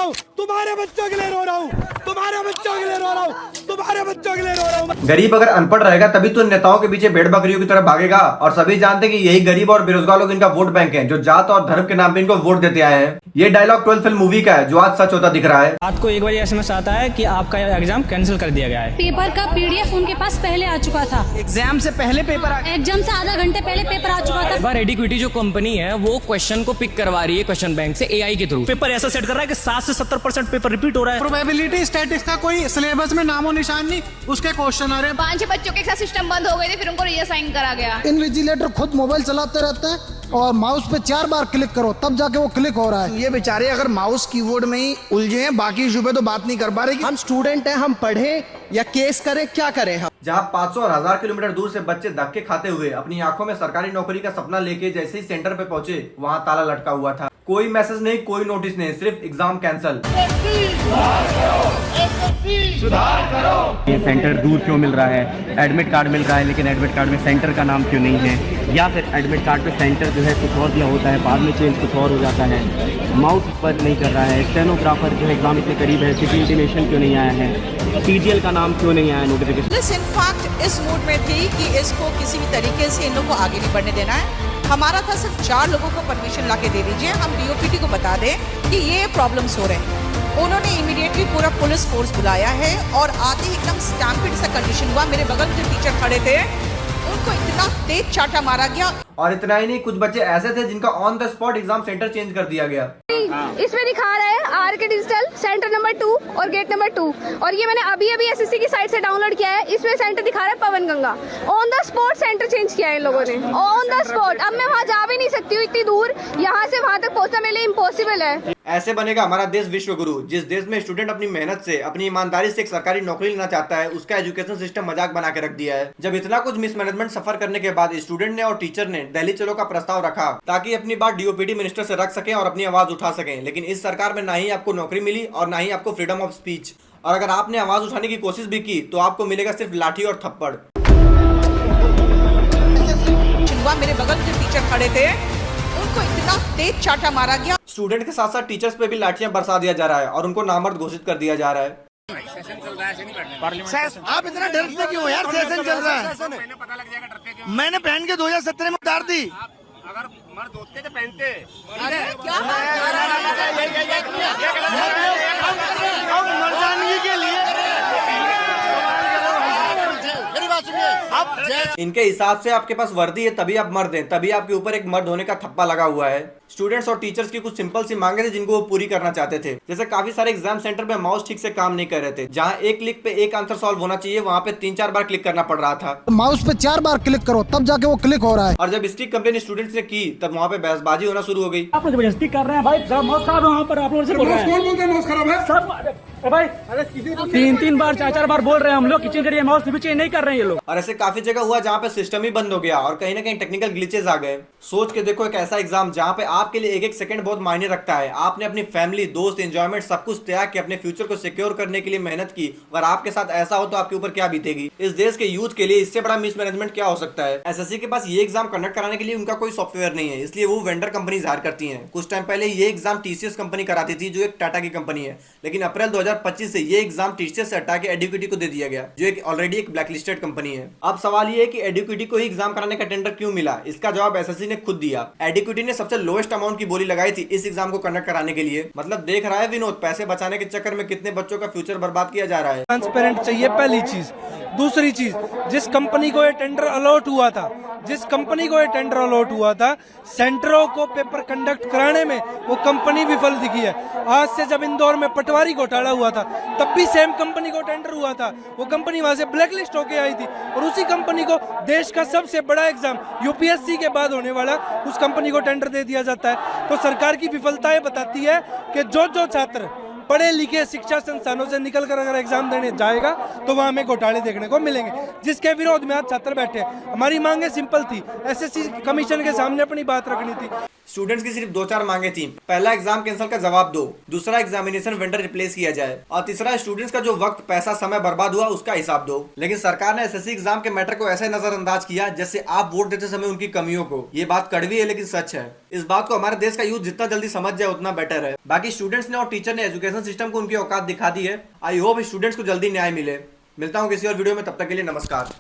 हूँ, तुम्हारे बच्चों के लिए रो रहा हूँ, तुम्हारे बच्चों के लिए रो रहा हूँ, तुम्हारे बच्चों के लिए रो रहा हूँ। रात को 1 बजे SMS आता है कि आपका एग्जाम कैंसिल कर दिया गया है। पेपर का PDF उनके पास पहले आ चुका था। एग्जाम से पहले पेपर एग्जाम से आधा घंटे पहले पेपर आ चुका था। एडिक्विटी जो कंपनी है वो क्वेश्चन को पिक करवा रही है क्वेश्चन बैंक से AI के थ्रू। पेपर ऐसा सेट कर रहा है कि 60 से 70% पेपर रिपीट हो रहा है। प्रोबेबिलिटी स्टैटिस्टिक्स का कोई सिलेबस में नामो निशान नहीं, उसके क्वेश्चन आ रहे हैं। 5-6 बच्चों के साथ सिस्टम बंद हो गए थे, फिर उनको रीअसाइन करा गया। इन्विजिलेटर खुद मोबाइल चलाते रहते हैं और माउस पे 4 बार क्लिक करो तब जाके वो क्लिक हो रहा है। ये बेचारे अगर माउस कीबोर्ड में ही उलझे हैं, बाकी इशू पे तो बात नहीं कर पा रहे। हम स्टूडेंट हैं, हम पढ़ें या केस करें, क्या करें हम। जहां 500 और 1000 किलोमीटर दूर से बच्चे धक्के खाते हुए अपनी आंखों में सरकारी नौकरी का सपना लेके जैसे ही सेंटर पे पहुंचे, वहां ताला लटका हुआ था। कोई मैसेज नहीं, कोई नोटिस नहीं, सिर्फ एग्जाम कैंसल। ये सेंटर दूर क्यों मिल रहा है, एडमिट कार्ड मिल रहा है लेकिन एडमिट कार्ड में सेंटर का नाम क्यों नहीं है, या फिर एडमिट कार्ड पे सेंटर जो है कुछ और दिया होता है, बाद में चेंज कुछ और हो जाता है, माउस पर नहीं कर रहा है, स्टेनोग्राफर जो है एग्जाम इतने करीब है, सिटी इंटीमेशन क्यों नहीं आया है, TGL का नाम क्यों नहीं आया नोटिफिकेशन। पुलिस इनफैक्ट इस मूड में थी कि इसको किसी भी तरीके से इन लोगों को आगे नहीं बढ़ने देना है। हमारा था सिर्फ 4 लोगों को परमिशन ला के दे दीजिए, हम DOPT को बता दें कि ये प्रॉब्लम्स हो रहे हैं। उन्होंने इमीडिएटली पूरा पुलिस फोर्स बुलाया है और आते ही एकदम स्टैम्पिड सा कंडीशन हुआ। मेरे बगल में जो टीचर खड़े थे उनको इतना तेज चाटा मारा गया। और इतना ही नहीं, कुछ बच्चे ऐसे थे जिनका on the spot exam centre change कर दिया गया। इसमें दिखा रहा है RK डिजिटल सेंटर नंबर 2 और गेट नंबर 2, और ये मैंने अभी SSC की साइट से डाउनलोड किया है। इसमें सेंटर दिखा रहा है Pawan Ganga. On the spot centre change किया है इन लोगों ने, ऑन द स्पॉट। अब मैं वहाँ जा भी नहीं सकती हूँ, इतनी दूर, यहाँ से वहाँ तक पहुँचना मेरे लिए इम्पॉसिबल है। ऐसे बनेगा हमारा देश विश्व गुरु। जिस देश में स्टूडेंट अपनी मेहनत से, अपनी ईमानदारी से एक सरकारी नौकरी लेना चाहता है, उसका एजुकेशन सिस्टम मजाक बना के रख दिया है। जब इतना कुछ मिसमैनेजमेंट सफर करने के बाद स्टूडेंट ने और टीचर ने दिल्ली चलो का प्रस्ताव रखा ताकि अपनी बात DOPT मिनिस्टर से रख सकें और अपनी आवाज उठा सकें, लेकिन इस सरकार में ना ही आपको नौकरी मिली और ना ही आपको फ्रीडम ऑफ स्पीच। और अगर आपने आवाज उठाने की कोशिश भी की तो आपको मिलेगा सिर्फ लाठी और थप्पड़। मेरे बगल में जो टीचर खड़े थे उनको इतना तेज चाटा मारा गया। स्टूडेंट के साथ साथ टीचर्स पे भी लाठियां बरसा दिया जा रहा है और उनको नामर्द घोषित कर दिया जा रहा है। आप इतना डरते क्यों यार? सेशन चल रहा है। मैंने पहन के 2017 में उतार दी। अगर मर्द होते तो पहनते। मर्दानगी के लिए इनके हिसाब से आपके पास वर्दी है तभी आप मर्द हैं, तभी आपके ऊपर एक मर्द होने का थप्पा लगा हुआ है। स्टूडेंट्स और टीचर्स की कुछ सिंपल सी मांगे थी जिनको वो पूरी करना चाहते थे। जैसे काफी सारे एग्जाम सेंटर में माउस ठीक से काम नहीं कर रहे थे। जहां एक क्लिक पे एक आंसर सॉल्व होना चाहिए, वहां पे 3-4 बार क्लिक करना पड़ रहा था। माउस पे 4 बार क्लिक करो तब जाके वो क्लिक हो रहा है। और जब इसकी कंप्लेन स्टूडेंट्स ने की तब वहाँ पे बहसबाजी होना शुरू हो गई। आप लोग जबरदस्ती कर रहे हैं भाई, मौत खराब है वहाँ पर, आप लोग से बोल रहे हैं सब भाई 3-3 बार 4-4 बार बोल रहे हैं हम लोग किचन करिए, माउस भी चेंज नहीं कर रहे हैं ये लोग। और ऐसे काफी जगह हुआ जहाँ पे सिस्टम ही बंद हो गया और कहीं ना कहीं टेक्निकल ग्लिचेस आ गए। सोच के देखो, एक ऐसा एग्जाम जहाँ पे आपके लिए एक सेकंड बहुत मायने रखता है। आपने अपनी फैमिली, दोस्त, एंजॉयमेंट सब कुछ त्याग के अपने फ्यूचर को सिक्योर करने के लिए मेहनत की। अगर आपके साथ ऐसा हो तो आपके ऊपर क्या बीतेगी। इस देश के यूथ के लिए इससे बड़ा मिसमैनेजमेंट क्या हो सकता है। SSC के पास ये एग्जाम कंडक्ट कराने के लिए उनका कोई सॉफ्टवेयर नहीं है, इसलिए वो वेंडर कंपनी हायर करती है। कुछ टाइम पहले ये एग्जाम TCS कंपनी कराती थी, जो एक टाटा की कंपनी है, लेकिन अप्रैल 2025 से ये एग्जाम TCS से हटा के एडुकेटी को दे दिया गया, जो एक ऑलरेडी एक ब्लैकलिस्टेड कंपनी है। अब सवाल ये है कि एडुकेटी को ही एग्जाम कराने का टेंडर क्यों मिला। इसका जवाब SSC ने खुद दिया। एडुकेटी ने सबसे लोएस्ट अमाउंट की बोली लगाई थी इस एग्जाम को कंडक्ट कराने के लिए। मतलब देख रहा है विनोद, पैसे बचाने के चक्कर में कितने बच्चों का फ्यूचर बर्बाद किया जा रहा है। ट्रांसपेरेंट चाहिए पहली चीज। दूसरी चीज, जिस कंपनी को ये टेंडर अलॉट हुआ था, सेंटरों को पेपर कंडक्ट कराने में वो कंपनी विफल दिखी है। आज से जब इंदौर में पटवारी घोटाला हुआ था तब भी सेम कंपनी को टेंडर हुआ था, वो कंपनी वहां से ब्लैकलिस्ट होके आई थी और उसी कंपनी को देश का सबसे बड़ा एग्जाम UPSC के बाद होने वाला उस कंपनी को टेंडर दे दिया जाता है। तो सरकार की विफलताएं बताती है कि जो छात्र पढ़े लिखे शिक्षा संस्थानों से निकल कर अगर एग्जाम देने जाएगा तो वहां हमें घोटाले देखने को मिलेंगे, जिसके विरोध में आज छात्र बैठे हैं। हमारी मांगे सिंपल थी, SSC कमीशन के सामने अपनी बात रखनी थी। स्टूडेंट्स की सिर्फ 2-4 मांगे थी। पहला एग्जाम कैंसिल का जवाब दो, दूसरा एग्जामिनेशन वेंडर रिप्लेस किया जाए और तीसरा स्टूडेंट्स का जो वक्त, पैसा, समय बर्बाद हुआ उसका हिसाब दो। लेकिन सरकार ने एसएससी एग्जाम के मैटर को ऐसे नजरअंदाज किया जैसे आप वोट देते समय उनकी कमियों को। ये बात कड़वी है लेकिन सच है। इस बात को हमारे देश का यूथ जितना जल्दी समझ जाए उतना बेटर है। बाकी स्टूडेंट्स ने और टीचर ने एजुकेशन सिस्टम को उनकी औकात दिखा दी है। आई होप स्टूडेंट्स को जल्दी न्याय मिले। मिलता हूँ किसी और वीडियो में, तब तक के लिए नमस्कार।